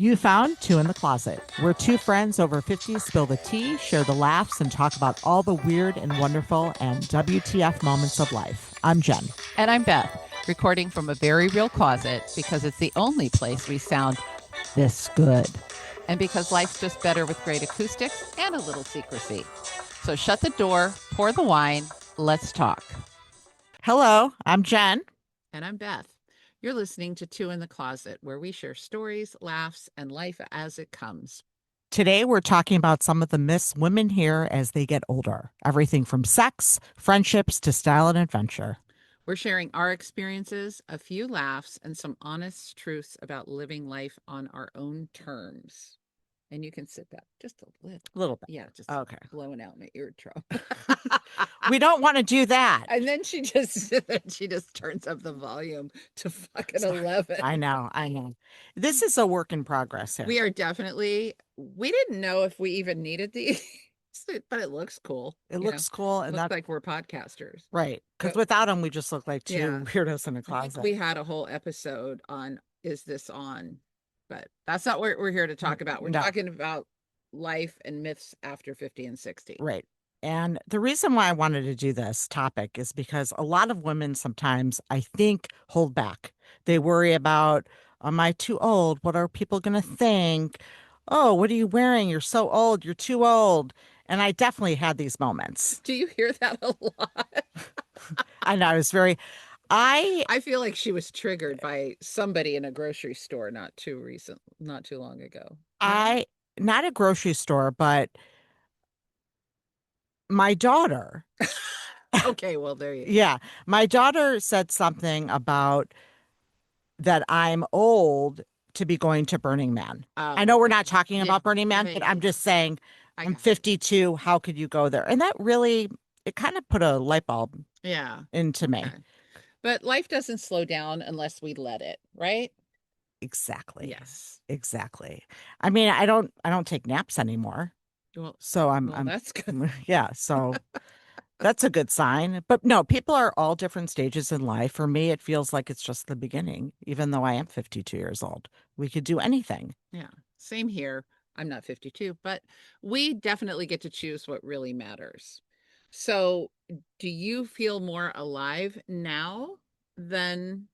You found Two in the Closet. We're two friends over 50 spill the tea, share the laughs, and talk about all the weird and wonderful and WTF moments of life. I'm Jen. And I'm Beth, recording from a very real closet because it's the only place we sound this good. And because life's just better with great acoustics and a little secrecy. So shut the door, pour the wine, let's talk. Hello, I'm Jen. And I'm Beth. You're listening to Two in the Closet, where we share stories, laughs, and life as it comes. Today, we're talking about some of the myths women hear as they get older. Everything from sex, friendships, to style and adventure. We're sharing our experiences, a few laughs, and some honest truths about living life on our own terms. And you can sit back just a little. A little bit. Yeah, just Okay. blowing out my eardrum. We don't want to do that. And then she just turns up the volume to fucking 11. I know. This is a work in progress here. We didn't know if we even needed these, but it looks cool. It looks cool. And looks like we're podcasters. Right. Because without them, we just look like two weirdos in a I think closet. we had a whole episode on, is this on? But that's not what we're here to talk about. We're talking about life and myths after 50 and 60. Right. And the reason why I wanted to do this topic is because a lot of women sometimes, I think, hold back. They worry about, am I too old? What are people going to think? Oh, what are you wearing? You're so old. You're too old. And I definitely had these moments. Do you hear that a lot? I know. I feel like she was triggered by somebody in a grocery store not too long ago. Not a grocery store, but my daughter. Okay, well, there you go. Yeah. My daughter said something about that I'm old to be going to Burning Man. I know we're not talking about Burning Man, but I'm just saying I'm 52. How could you go there? And that really, it kind of put a light bulb into me. But life doesn't slow down unless we let it, right? Exactly. Yes. Exactly. I mean, I don't take naps anymore. Well, so I'm that's good. Yeah. So that's a good sign. But no, people are all different stages in life. For me, it feels like it's just the beginning, even though I am 52 years old. We could do anything. Yeah. Same here. I'm not 52, but we definitely get to choose what really matters. So, do you feel more alive now than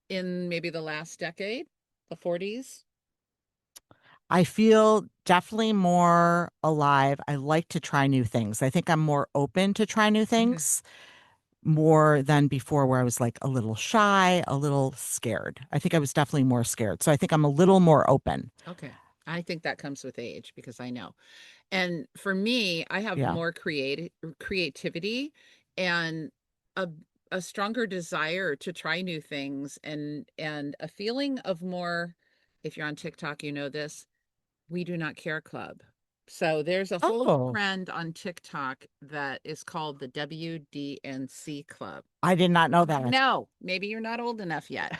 in maybe the last decade, the 40s? I feel definitely more alive. I like to try new things. I think I'm more open to try new things more than before, where I was like a little shy, a little scared. I think I was definitely more scared. So I think I'm a little more open. Okay. I think that comes with age because I know. And for me, I have more creativity and a a stronger desire to try new things and a feeling of more, if you're on TikTok, you know this, we do not care club. So there's a whole trend on TikTok that is called the WDNC club. I did not know that. No, maybe you're not old enough yet.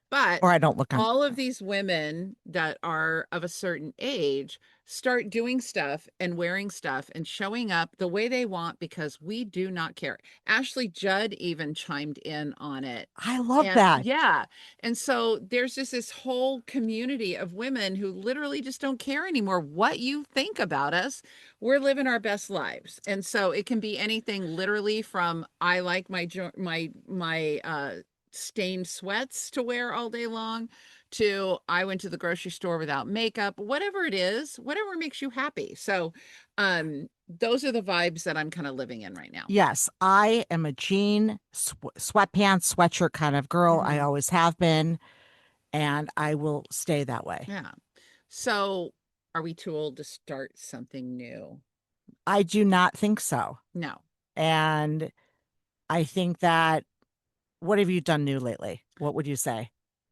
But or I don't look all of these women that are of a certain age start doing stuff and wearing stuff and showing up the way they want because we do not care. Ashley Judd even chimed in on it. I love that. Yeah. And so there's just this whole community of women who literally just don't care anymore what you think about us. We're living our best lives. And so it can be anything literally from I like my stained sweats to wear all day long to I went to the grocery store without makeup, whatever it is, whatever makes you happy. So those are the vibes that I'm kind of living in right now. Yes, I am a jean, sweatpants, sweatshirt kind of girl. I always have been, and I will stay that way. Yeah. So are we too old to start something new? I do not think so. No. And I think that, what have you done new lately? What would you say?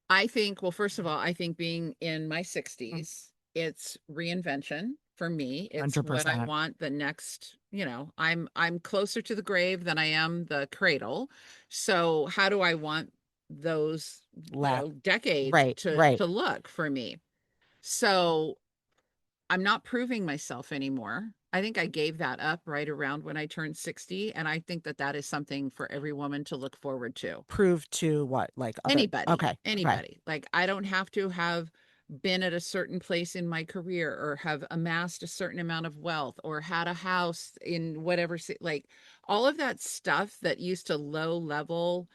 I think, well, first of all, I think being in my 60s, it's reinvention for me. It's 100%. What I want the next, I'm closer to the grave than I am the cradle. So how do I want those decades to look for me? So I'm not proving myself anymore. I think I gave that up right around when I turned 60. And I think that that is something for every woman to look forward to. Prove to what? Like anybody. Okay. Anybody. Right. Like I don't have to have been at a certain place in my career or have amassed a certain amount of wealth or had a house in whatever, like all of that stuff that used to low level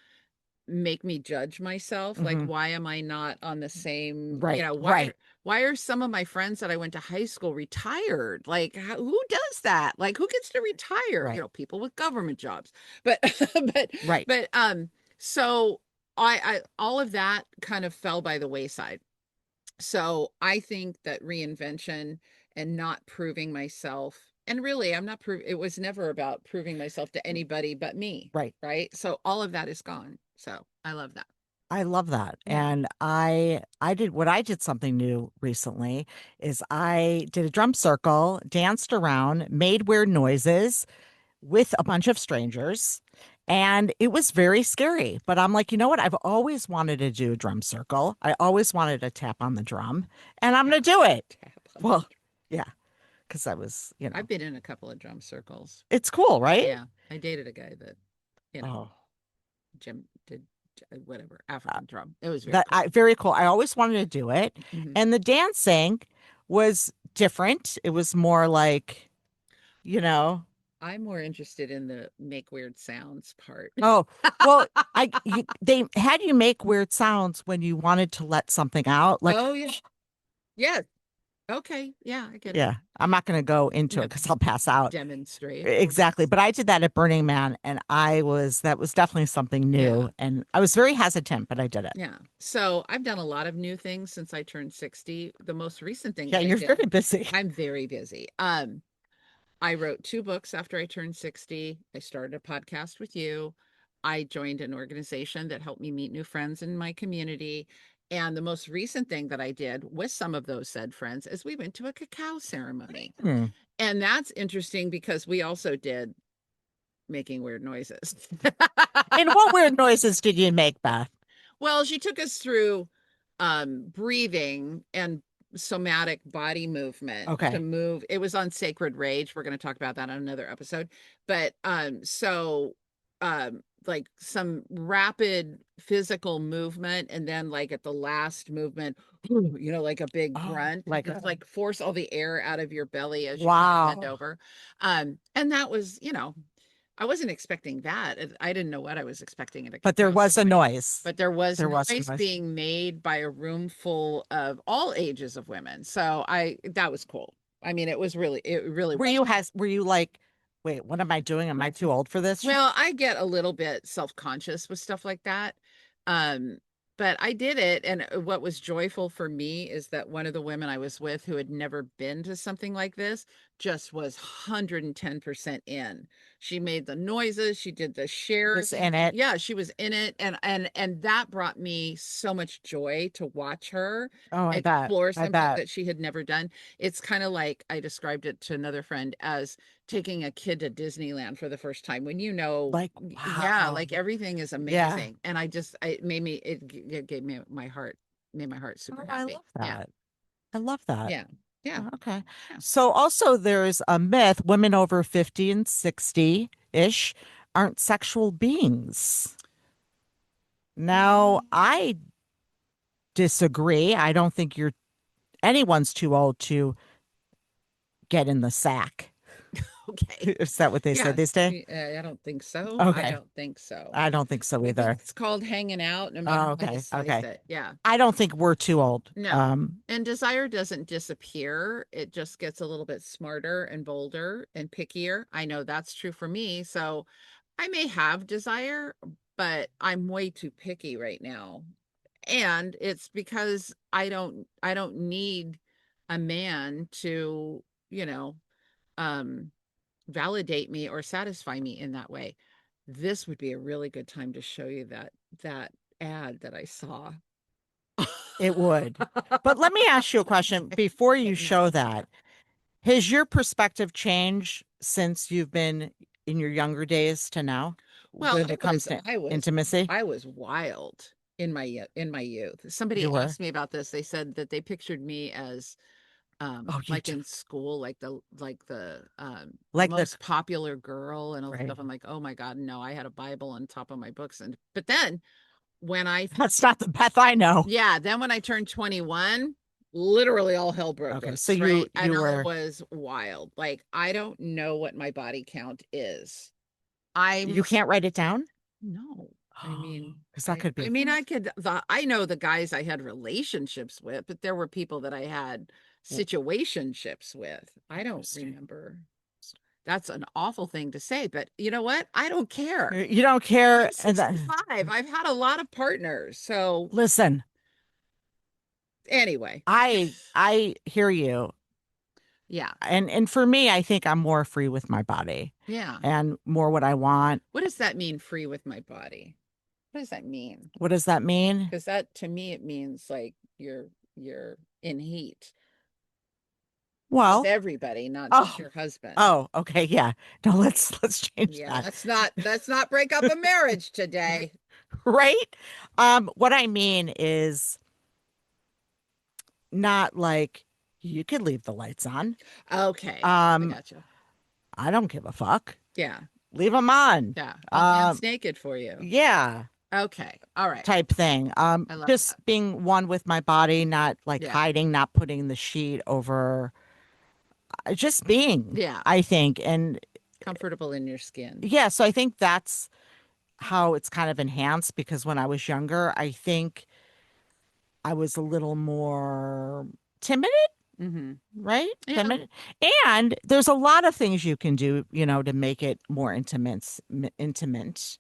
make me judge myself. Like, Hmm. why am I not on the same, Right, why right, why are some of my friends that I went to high school retired? Like, who does that? Like, who gets to retire? right, People with government jobs. But but right. but so I all of that kind of fell by the wayside. So I think that reinvention and not proving myself, and really I'm not it was never about proving myself to anybody but me, Right. right? So all of that is gone. So I love that. I love that. Yeah. And I did something new recently is I did a drum circle, danced around, made weird noises with a bunch of strangers. And it was very scary. But I'm like, you know what? I've always wanted to do a drum circle. I always wanted to tap on the drum, and I'm Tap, going to do it. tap on the Well, drum. yeah, because I was, I've been in a couple of drum circles. it's cool, right? Yeah. I dated a guy that, you know, Oh, Jim did whatever, uh, African drum. It was very that cool. I very cool. I always wanted to do it. Mhm. And the dancing was different. It was more like, you know, I'm more interested in the make weird sounds part. oh, well, they had you make weird sounds when you wanted to let something out. Like, Oh yeah. Yeah. Okay. Yeah, I get it. yeah, I'm not going to go into it Yeah. because I'll pass out. Demonstrate. Exactly. But I did that at Burning Man, and that was definitely something Yeah. new. And I was very hesitant, but I did it. Yeah. So I've done a lot of new things since I turned 60. The most recent thing Yeah, that I you're did, very busy. I'm very busy. I wrote two books after I turned 60. I started a podcast with you. I joined an organization that helped me meet new friends in my community. And the most recent thing that I did with some of those said friends is we went to a cacao ceremony. Hmm. And that's interesting because we also did making weird noises. And what weird noises did you make, Beth? Well, she took us through breathing and somatic body movement to Okay. move. It was on sacred rage. We're going to talk about that on another episode. But like some rapid physical movement, and then like at the last movement, like a big Oh, grunt, like just like force all the air out of your belly as you bend wow. over. And that was, I wasn't expecting that. I didn't know what I was expecting at a But there cacao was a ceremony. noise. But there was There was a noise noise. being made by a room full of all ages of women. So that was cool. I mean, it really was. Were you like, wait, what am I doing? Am I too old for this? Well, I get a little bit self-conscious with stuff like that. Um, but I did it, and what was joyful for me is that one of the women I was with who had never been to something like this just was 110% in. She made the noises, she did the Was shares. in it. Yeah, she was in it, and that brought me so much joy to watch her Oh, I bet. explore I something bet. that she had never done. It's kind of like I described it to another friend as taking a kid to Disneyland for the first time when Like, yeah, wow. like everything is Yeah. amazing. And it gave me my heart, made my heart Oh, super I happy. love Yeah. that. I love that. Yeah. Yeah. Oh, okay. Yeah. So also there's a myth, women over 50 and 60-ish aren't sexual beings. Now, I disagree. I don't think anyone's too old to get in the sack. Okay. Is that what they say Yeah. these days? I don't think so. I Okay. don't think so. I don't think so I think either. it's called hanging out no matter Oh, how you okay. slice Okay. it. Yeah. I don't think we're too old. No. And desire doesn't disappear. It just gets a little bit smarter and bolder and pickier. I know that's true for me. So I may have desire, but I'm way too picky right now. And it's because I don't need a man to, you know, um validate me or satisfy me in that way. This would be a really good time to show you that ad that I saw. It would. But let me ask you a question before you Yeah. show that. Has your perspective changed since you've been in your younger days to now Well, when it comes to intimacy? I was wild in my youth. Somebody You were? asked me about this. They said that they pictured me as Oh, you like do. in school, like the Like the most popular girl and all this right. stuff. I'm like, oh my God, no, I had a Bible on top of my books. And but then when I That's not the Beth I know. yeah, then when I turned 21, literally all hell broke Okay, so loose, right? And you I were was wild. Like, I don't know what my body count is. I'm you can't write it down? no. I mean, Because that could I be mean, I know the guys I had relationships with, but there were people that I had situationships with. I don't interesting. remember. That's an awful thing to say, but you know what? I don't care. You don't I'm care, and that 65. I've had a lot of partners. So listen, anyway, I hear you. yeah. And for me, I think I'm more free with my body Yeah. and more what I want. What does that mean, free with my body? What does that mean? What does that mean? Because that to me it means like you're in heat with Well, everybody, not just oh, your husband. oh, okay, yeah. No, let's change Yeah, that. let's not break up a marriage today. Right? What I mean is not like you could leave the lights on. Okay, I Um, gotcha. I don't give a fuck. Yeah, Leave them on. yeah. I'll Um, dance naked for you. yeah, Okay, all right. type thing. I love Just that. being one with my body, not like Yeah, hiding, not putting the sheet over, just being, yeah. I think. And Comfortable in your skin. yeah, so I think that's how it's kind of enhanced because when I was younger, I think I was a little more timid, Mm-hmm. right? Yeah. Timid. And there's a lot of things you can do, to make it more intimate,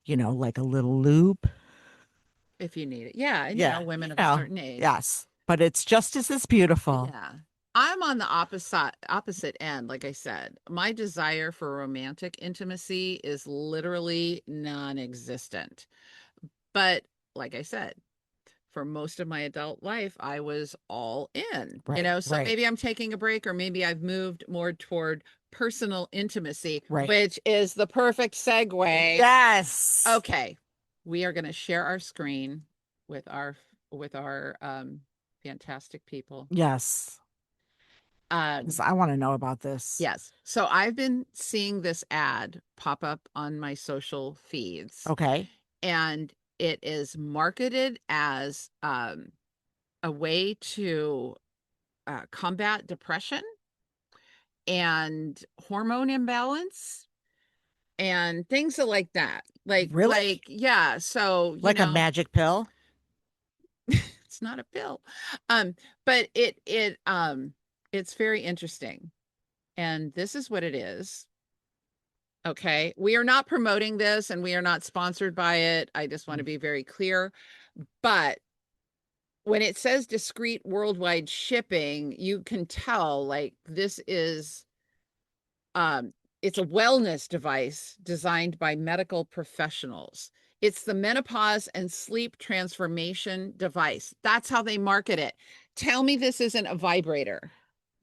like a little lube. If you need it. Yeah, and Yeah, women of a certain age. yes. But it's just as beautiful. Yeah. I'm on the opposite end, like I said. My desire for romantic intimacy is literally non-existent. But like I said, for most of my adult life, I was all in. Right, So right, maybe I'm taking a break or maybe I've moved more toward personal intimacy, right. which is the perfect segue. Yes. Okay. We are going to share our screen with our fantastic people. Yes. Um, 'Cause I want to know about this. yes. So I've been seeing this ad pop up on my social feeds, Okay. and it is marketed as a way to combat depression and hormone imbalance and things like that. Really? Yeah. So Like a magic pill? it's not a pill, but it's very interesting, and this is what it is. Okay. We are not promoting this and we are not sponsored by it. I just want to be very clear. But when it says discreet worldwide shipping, you can tell like this is it's a wellness device designed by medical professionals. It's the menopause and sleep transformation device. That's how they market it. Tell me this isn't a vibrator.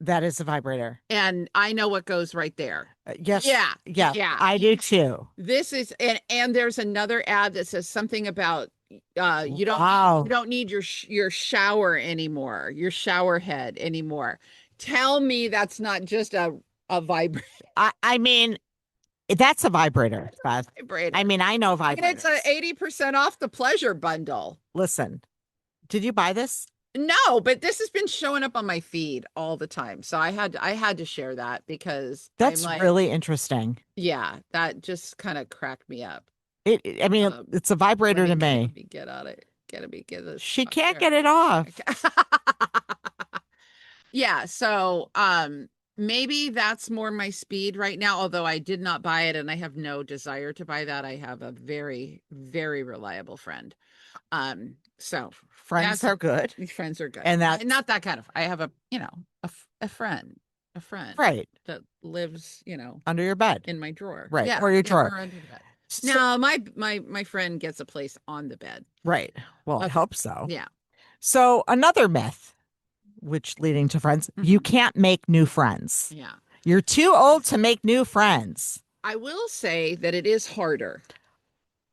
That is a vibrator. And I know what goes right there. Yes. Yeah. Yeah, Yeah. I do too. This is and there's another ad that says something about you Wow. don't need your shower anymore, your shower head anymore. Tell me that's not just a vibrator. I mean, that's a vibrator, Beth. I mean, I know And it's a vibrators. 80% off the pleasure bundle. Listen, did you buy this? No, but this has been showing up on my feed all the time. So I had to share that because I'm That's like, really interesting. yeah, that just kind of cracked me up. I mean, it's a vibrator to Let me. me get on it. Get this She off can't here. get it off. Yeah, so maybe that's more my speed right now, although I did not buy it and I have no desire to buy that. I have a very, very reliable friend. So Friends are good. friends are good. And that's Not that kind of. I have a friend, right that lives, under your bed. in my drawer. Right. Yeah, Or your yeah, drawer. or under the bed. So, No, my friend gets a place on the bed. right. Well, I Okay. hope so. Yeah. So another myth, which leading to friends, you can't make new friends. Yeah. You're too old to make new friends. I will say that it is harder.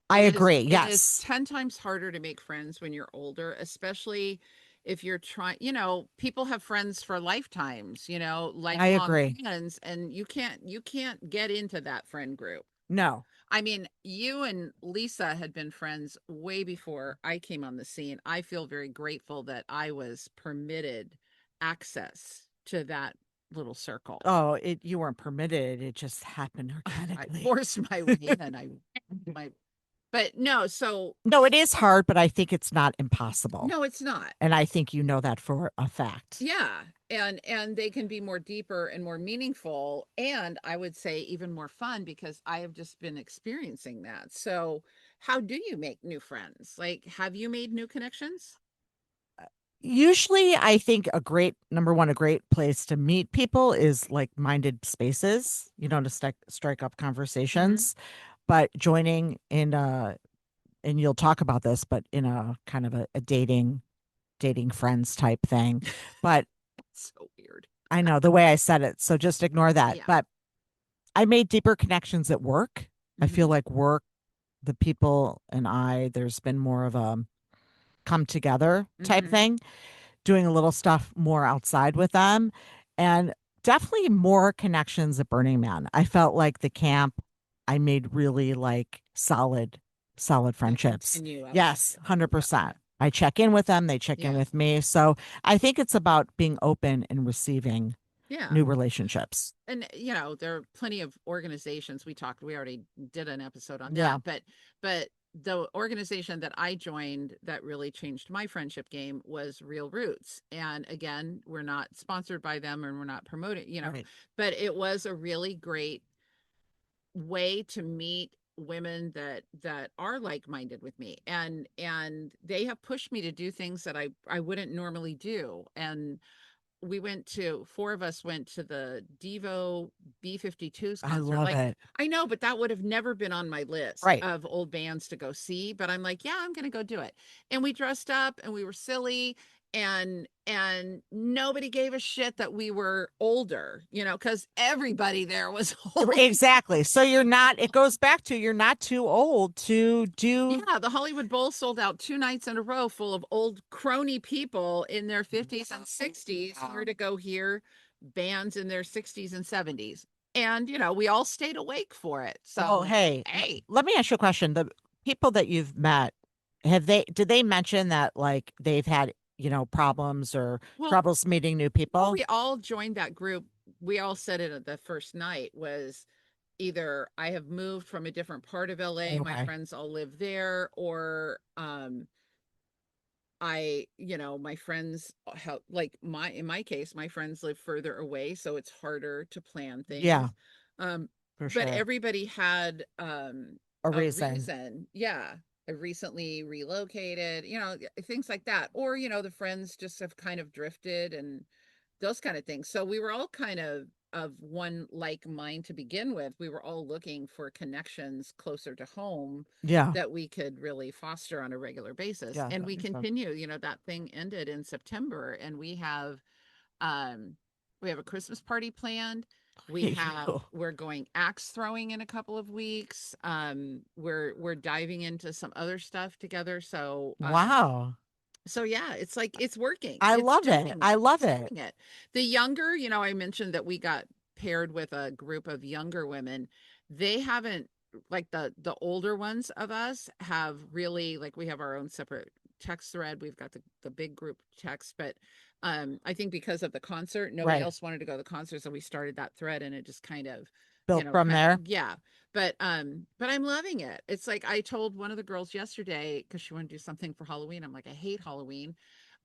I agree. It is Yes. 10 times harder to make friends when you're older, especially if you're trying, people have friends for lifetimes, I lifelong agree. friends, and you can't get into that friend group. No. I mean, you and Lisa had been friends way before I came on the scene. I feel very grateful that I was permitted access to that little circle. Oh, it you weren't permitted. It just happened I organically. forced my way in and I my but no, so No, it is hard, but I think it's not impossible. no, it's not. And I think you know that for a fact. Yeah. And they can be more deeper and more meaningful, and I would say even more fun because I have just been experiencing that. So, how do you make new friends? Like, have you made new connections? Usually, I think a great number one, a great place to meet people is like minded spaces, to strike up Mhm. conversations. But joining in and you'll talk about this, but in a kind of a dating friends type thing. But So weird. I know the way I said it, so just ignore that. Yeah. But I made deeper connections at work. I feel Mhm. like work, the people and there's been more of a come together type Mhm. thing, doing a little stuff more outside with them, and definitely more connections at Burning Man. I felt like the camp, I made really like solid That friendships. continue outside Yes, of it. Yeah. 100%. I check in with them, they check in Yeah. with me. So I think it's about being open and receiving Yeah. new relationships. And there are plenty of organizations. We already did an episode on Yeah. that, but the organization that I joined that really changed my friendship game was Real Roots. And again, we're not sponsored by them and we're not promoting, Right. but it was a really great way to meet women that are like-minded with me, and they have pushed me to do things that I wouldn't normally do. And four of us went to the Devo B-52s I concert. love Like, it. I know, but that would have never been on my list Right. of old bands to go see. But I'm like, yeah, I'm going to go do it. And we dressed up and we were silly, and nobody gave a shit that we were older, because everybody there was old. Exactly. So it goes back to you're not too old to do. Yeah, the Hollywood Bowl sold out 2 nights in a row full of old crony people in their 50s and 60s here to go hear bands in their 60s and 70s. And, we all stayed awake for it. Well, So, hey, hey, let me ask you a question. The people that you've met, did they mention that like they've had, problems or well, troubles meeting new well, people? we all joined that group. We all said it at the first night was either I have moved from a different part of LA, my Okay. friends all live there, or my friends help, like in my case, my friends live further away, so it's harder to plan Yeah, things. Um, for but sure. everybody had A a reason. reason. Yeah. I recently relocated, things like that. Or, the friends just have kind of drifted and those kind of things. So we were all kind of one like mind to begin with. We were all looking for connections closer to home Yeah. that we could really foster on a regular basis. Yeah, And that we makes sense. continue, that thing ended in September, and um we have a Christmas party planned. We're going axe throwing in a couple of weeks. We're diving into some other stuff together. Wow. So yeah, it's like it's working. I It's love it. doing I it. love It's it. doing it. The younger, I mentioned that we got paired with a group of younger women. They haven't, like, the older ones of us have really, like, we have our own separate text thread. We've got the big group text, but I think because of the concert, nobody Right. else wanted to go to the concert, so we started that thread and it just kind of, Built from there. yeah. But I'm loving it. It's like I told one of the girls yesterday because she wanted to do something for Halloween. I'm like, I hate Halloween.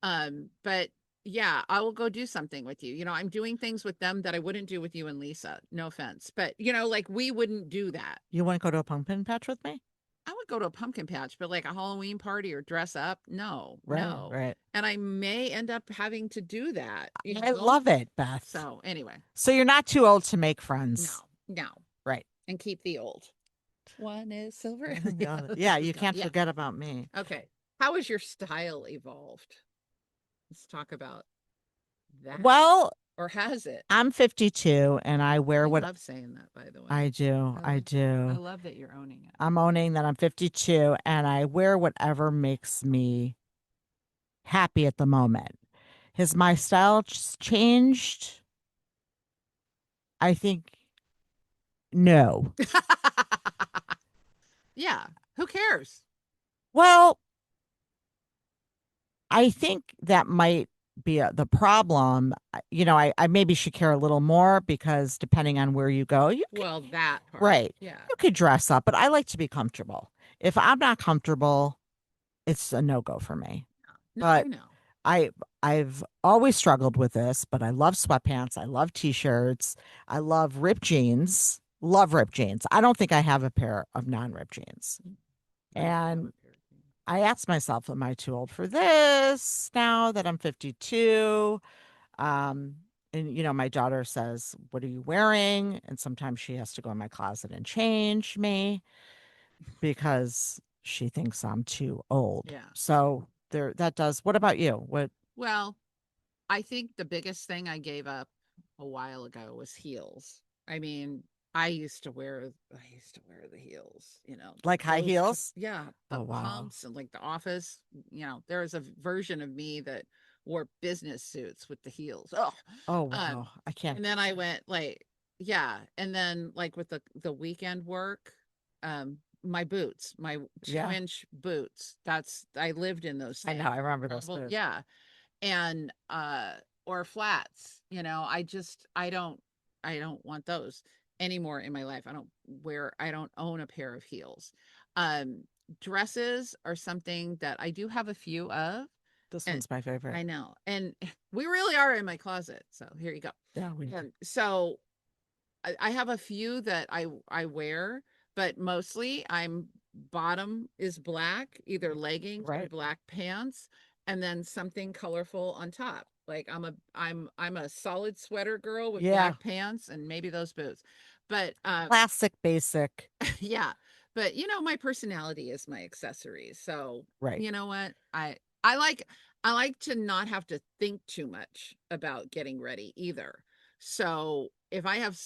But yeah, I will go do something with you. I'm doing things with them that I wouldn't do with you and Lisa. No offense. But like we wouldn't do that. You want to go to a pumpkin patch with me? I would go to a pumpkin patch, but like a Halloween party or dress up, no, Right, no. right. And I may end up having to do that, I love it, Beth. So anyway, So you're not too old to make no, friends. no. Right. And keep the old. One is silver. Yeah, Yeah. Yeah, you go. can't Yeah. forget about me. Okay. How has your style evolved? Let's talk about that. Well, Or has it? I'm 52 and I wear I what love saying that, by the way. I do. I I do. love that you're owning it. I'm owning that I'm 52 and I wear whatever makes me happy at the moment. Has my style changed? I think no. Yeah. Who cares? Well, I think that might be the problem. I maybe should care a little more because depending on where you go, you could, Well, that part. right, Yeah. you could dress up, but I like to be comfortable. If I'm not comfortable, it's a no go for me. No, I But know. I I've always struggled with this, but I love sweatpants. I love t-shirts. I love ripped jeans. Love ripped jeans. I don't think I have a pair of non-ripped jeans. I don't have And a pair of jeans. I asked myself, am I too old for this now that I'm 52? Um, and my daughter says, "What are you wearing?" And sometimes she has to go in my closet and change me because she thinks I'm too old. Yeah. So there that does. What about you? What Well, I think the biggest thing I gave up a while ago was heels. I mean, I used to wear the heels, the like high heels? yeah, the Oh wow. pumps and like the office, there was a version of me that wore business suits with the heels. Oh, Oh um, wow. I can't. and then I went like, yeah, and then like with the weekend work, my boots, my two Yeah, inch boots. I lived in those I know. things. I remember those Trouble, boots. yeah, and or flats, I don't want those anymore in my life. I don't own a pair of heels. um Dresses are something that I do have a few of, This and one's my favorite. I know, and we really are in my closet, so here you go. Yeah, we And so I have a few that I wear, but mostly I'm bottom is black, either leggings or right. black pants, and then something colorful on top. Like I'm a solid sweater girl with Yeah, black pants and maybe those boots. But classic basic. yeah, but my personality is my accessories. So, Right. you know what? I like to not have to think too much about getting ready either. So, if I have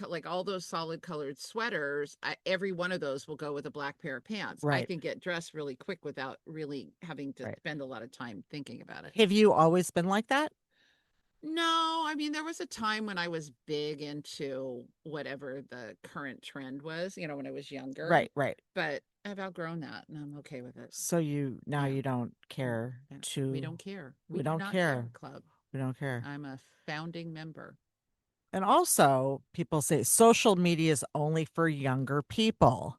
like all those solid colored sweaters, every one of those will go with a black pair of pants. I Right. can get dressed really quick without really having to Right. spend a lot of time thinking about it. Have you always been like that? No, I mean, there was a time when I was big into whatever the current trend was, when I was younger, Right, right. but I've outgrown that and I'm okay with it. So now Yeah. you don't Yeah. care Yeah. We to don't care. We we do don't not care care. club. We don't care. I'm a founding member. And also, people say social media is only for younger people.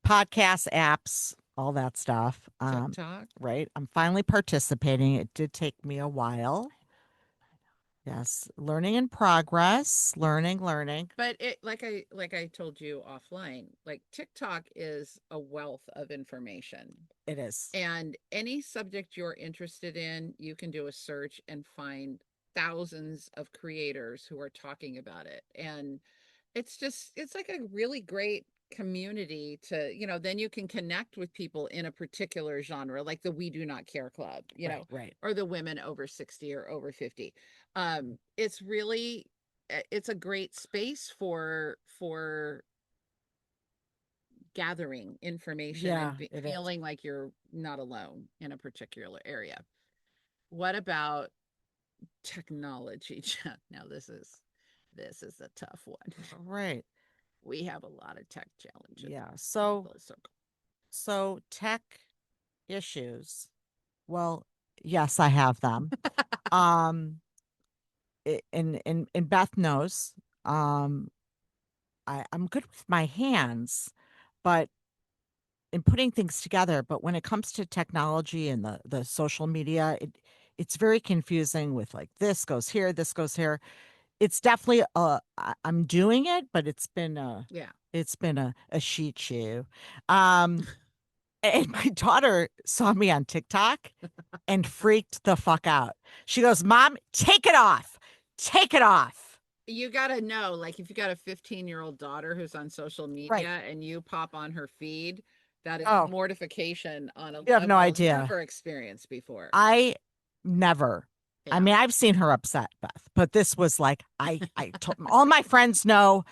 Podcasts, apps, all that stuff. TikTok. Right. I'm finally participating. It did take me a while. Yes. Learning in progress. Learning. But it like I told you offline, like TikTok is a wealth of information. It is. And any subject you're interested in, you can do a search and find thousands of creators who are talking about it. And it's like a really great community to, then you can connect with people in a particular genre, like the We Do Not Care Club, Right, right. or the women over 60 or over 50. It's really, it's a great space for gathering information Yeah, and it is. feeling like you're not alone in a particular area. What about technology? Now this is a tough one. Right. We have a lot of tech challenges. Yeah. Come So full circle. so tech issues. Well, yes, I have them. Um and Beth knows. Um I'm good with my hands, but in putting things together, but when it comes to technology and the social media, it's very confusing with like this goes here, this goes here. It's definitely I'm doing it, but Yeah. it's been a sheet shoe. Um and my daughter saw me on TikTok and freaked the fuck out. She goes, "Mom, take it off. Take it off." You got to know, like, if you got a 15-year-old daughter who's on social Right. media and you pop on her feed, that is Oh, mortification on a you have no level idea. never experienced before. I never. I Yeah. mean, I've seen her upset, Beth, but this was like I told all my friends know,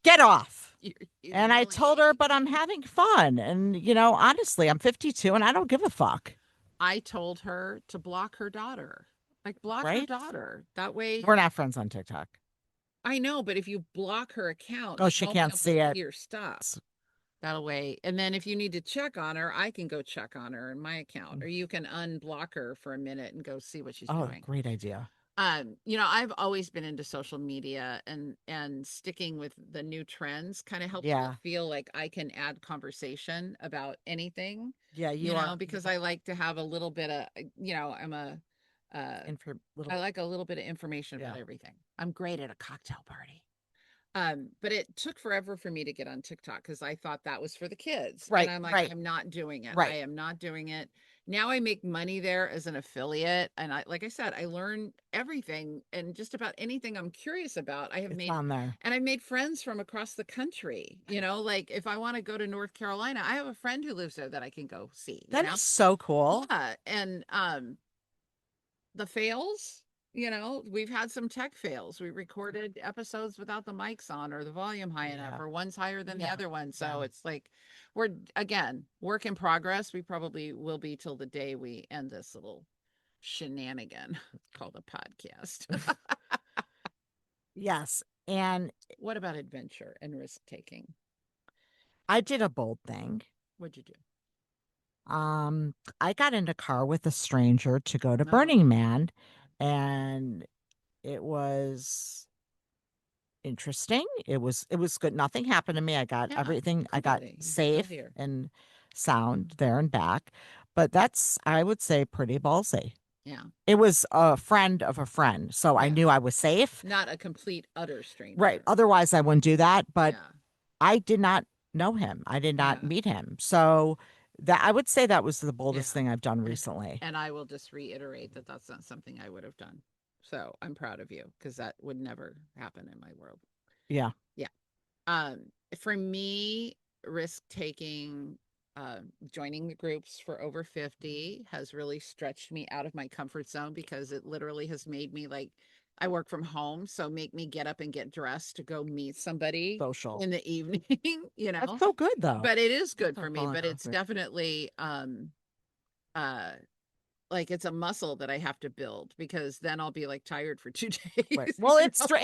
get off. You're And I told her, humiliating. but I'm having fun. And honestly, I'm 52 and I don't give a fuck. I told her to block her daughter. Like, block her Right? daughter. That way, We're not friends on TikTok. I know, but if you block her account, Oh, she she won't be can't able to see see it. your stuff. That way. And then if you need to check on her, I can go check on her in my account, Mm. or you can unblock her for a minute and go see what she's Oh, doing. great idea. I've always been into social media, and sticking with the new trends kind of helps me Yeah. feel like I can add conversation about anything, Yeah, you are because I like to have a little bit of, I'm a uh in for little. I like a little bit of information about Yeah. everything. I'm great at a cocktail party. But it took forever for me to get on TikTok because I thought that was for the kids. And Right, I'm like, right, I'm not doing it. I right. am not doing it. Now I make money there as an affiliate. And like I said, I learn everything and just about anything I'm curious about. It's on there. And I've made friends from across the country. Like if I want to go to North Carolina, I have a friend who lives there that I can go see, That is so cool. Yeah. And the fails, we've had some tech fails. We recorded episodes without the mics on or the volume high enough, Yeah. or one's higher than the Yeah. other one. So Yeah. it's like we're, again, work in progress. We probably will be till the day we end this little shenanigan called a podcast. Yes. And What about adventure and risk taking? I did a bold thing. What'd you do? I got in a car with a stranger to go to Oh, Burning Man, and it was interesting. It was good. Nothing happened to me. I got yeah, everything. I cool got buddy. You did well safe here. and sound there and back. But that's, I would say, pretty ballsy. Yeah, It was a friend of a friend, so I yeah. knew I was safe. Not a complete utter Right. stranger. Otherwise, I wouldn't do that. But Yeah, I did not know him. I did not yeah. meet him. So that, I would say, that was the Yeah. boldest thing I've done And recently. and I will just reiterate that that's not something I would have done. So I'm proud of you because that would never happen in my world. Yeah. Yeah. Um, for me, risk taking, joining the groups for over 50 has really stretched me out of my comfort zone because it literally has made me like, I work from home, so make me get up and get dressed to go meet somebody Social. in the evening, That's so good, though. but it is That's good so for me, cool and but it's comfort. definitely uh like it's a muscle that I have to build because then I'll be like tired for 2 days. Right. Well, it's Like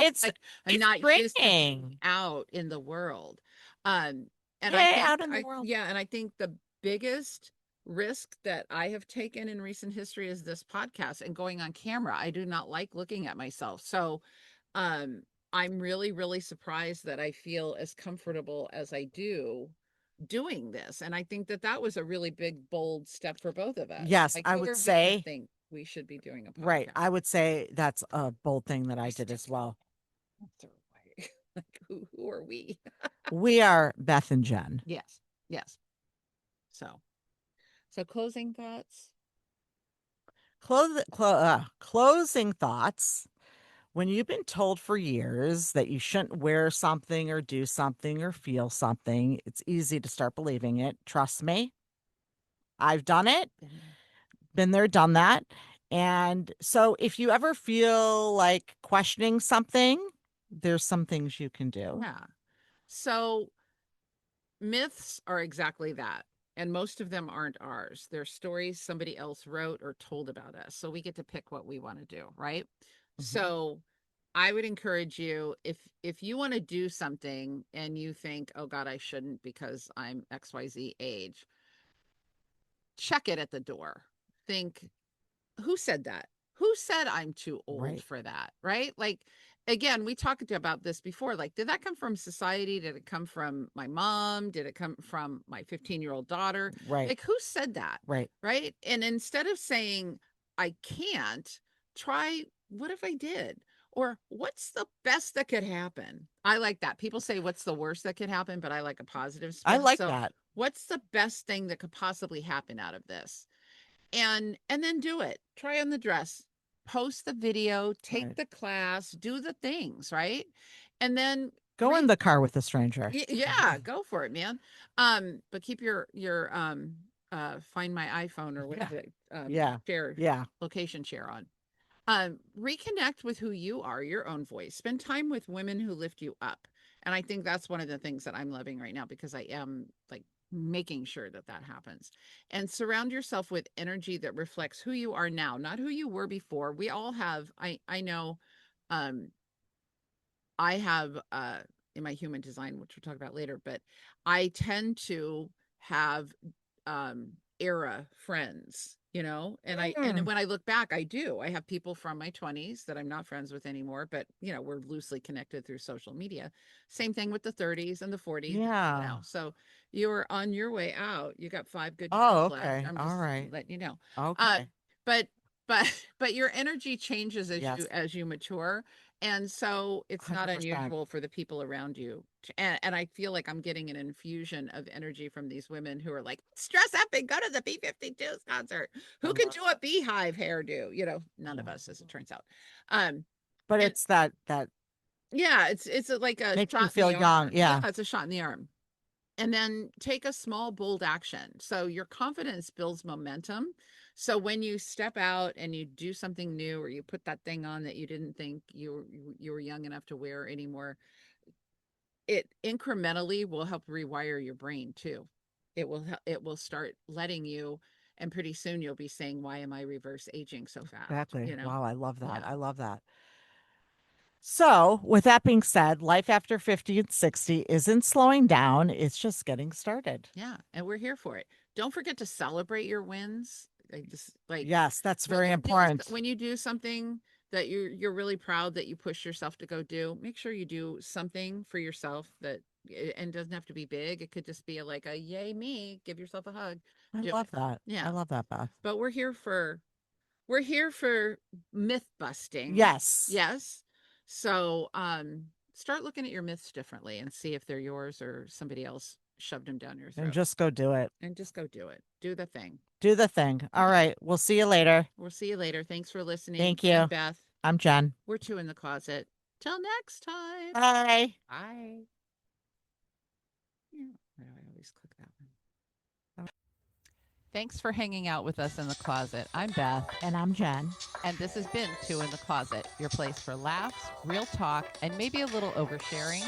I'm it's not used to being training. out in the world. Um, and I Yay, think out in the I world. yeah, and I think the biggest risk that I have taken in recent history is this podcast and going on camera. I do not like looking at myself. So um I'm really, really surprised that I feel as comfortable as I do doing this. And I think that that was a really big, bold step for both of us. Yes, Like, I who would are we to say, think we should be doing a right. I podcast? would say that's a bold thing that I I did still as well. throw away. Like, who are we? We are Beth and Jen. Yes, yes. So, so closing thoughts. Closing thoughts. When you've been told for years that you shouldn't wear something or do something or feel something, it's easy to start believing it. Trust me, I've done it, Been there. been there, done that. And so if you ever feel like questioning something, there's some things you can do. Yeah. So myths are exactly that. And most of them aren't ours. They're stories somebody else wrote or told about us. So we get to pick what we want to do, right? Mhm. So I would encourage you, if you want to do something and you think, "Oh God, I shouldn't because I'm XYZ age," check it at the door. Think, who said that? Who said I'm too old Right, for that? Right? Like, again, we talked about this before. Like, did that come from society? Did it come from my mom? Did it come from my 15-year-old daughter? right, Like, who said that? right. Right? And instead of saying, I can't, try, what if I did? Or what's the best that could happen? I like that. People say, what's the worst that could happen? But I like a positive I spin. like So, that. what's the best thing that could possibly happen out of this? And then do it. Try on the dress, post the video, take Right. the class, do the things, right? And then Go in the car with a stranger. yeah, go for it, man. But keep your find my iPhone or Yeah, whatever, yeah, share yeah. location share on. Reconnect with who you are, your own voice. Spend time with women who lift you up. And I think that's one of the things that I'm loving right now because I am like making sure that that happens. And surround yourself with energy that reflects who you are now, not who you were before. We all have, I know, um, I have in my human design, which we'll talk about later, but I tend to have era friends, and when I look back, I have people from my 20s that I'm not friends with anymore, but we're loosely connected through social media. Same thing with the 30s and the 40s Yeah. now. So you're on your way out. You got 5 good Oh, years left. okay. I'm All just right. letting you know. Uh, Okay. but but but your energy changes Yes. as you mature, and so it's not 100%. unusual for the people around you and I feel like I'm getting an infusion of energy from these women who are like, stress up and go to the B-52s concert. I Who can love do a beehive hairdo? None of yeah. us, as it turns out. Um, But and it's that yeah, it's like a makes you shot in feel the young. arm. Yeah, Yeah. it's a shot in the arm. And then take a small, bold action. So your confidence builds momentum. So when you step out and you do something new, or you put that thing on that you didn't think you were young enough to wear anymore, it incrementally will help rewire your brain too. It will start letting you, and pretty soon you'll be saying, why am I reverse aging so fast? Exactly. Wow, I love that. Yeah. I love that. So, with that being said, life after 50 and 60 isn't slowing down, it's just getting started. Yeah, and we're here for it. Don't forget to celebrate your wins. Like just like Yes, that's when very you do important. when you do something that you're really proud that you push yourself to go do, make sure you do something for yourself and it doesn't have to be big. It could just be like a yay me, give yourself a hug. I Do love it. that. I Yeah. love that, Beth. But we're here for myth busting. Yes. Yes. So start looking at your myths differently and see if they're yours or somebody else shoved them down your And throat. just go do it. And just go do it. Do the thing. Do the thing. All Yeah. right. We'll see you later. We'll see you later. Thanks for listening. Thank I'm you. Beth. I'm Jen. We're two in the closet. Till next time. Bye. Bye. Yeah. Why do I always click that one? Thanks for hanging out with us in the closet. I'm Beth. And I'm Jen. And this has been Two in the Closet, your place for laughs, real talk, and maybe a little oversharing.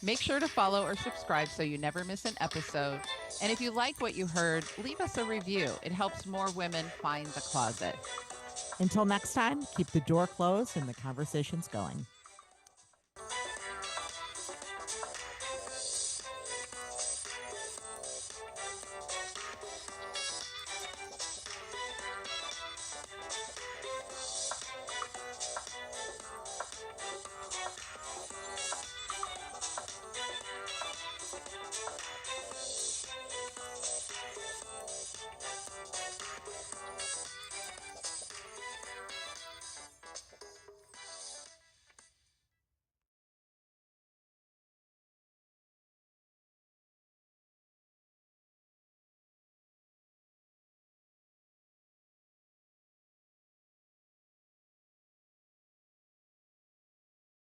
Make sure to follow or subscribe so you never miss an episode. And if you like what you heard, leave us a review. It helps more women find the closet. Until next time, keep the door closed and the conversations going.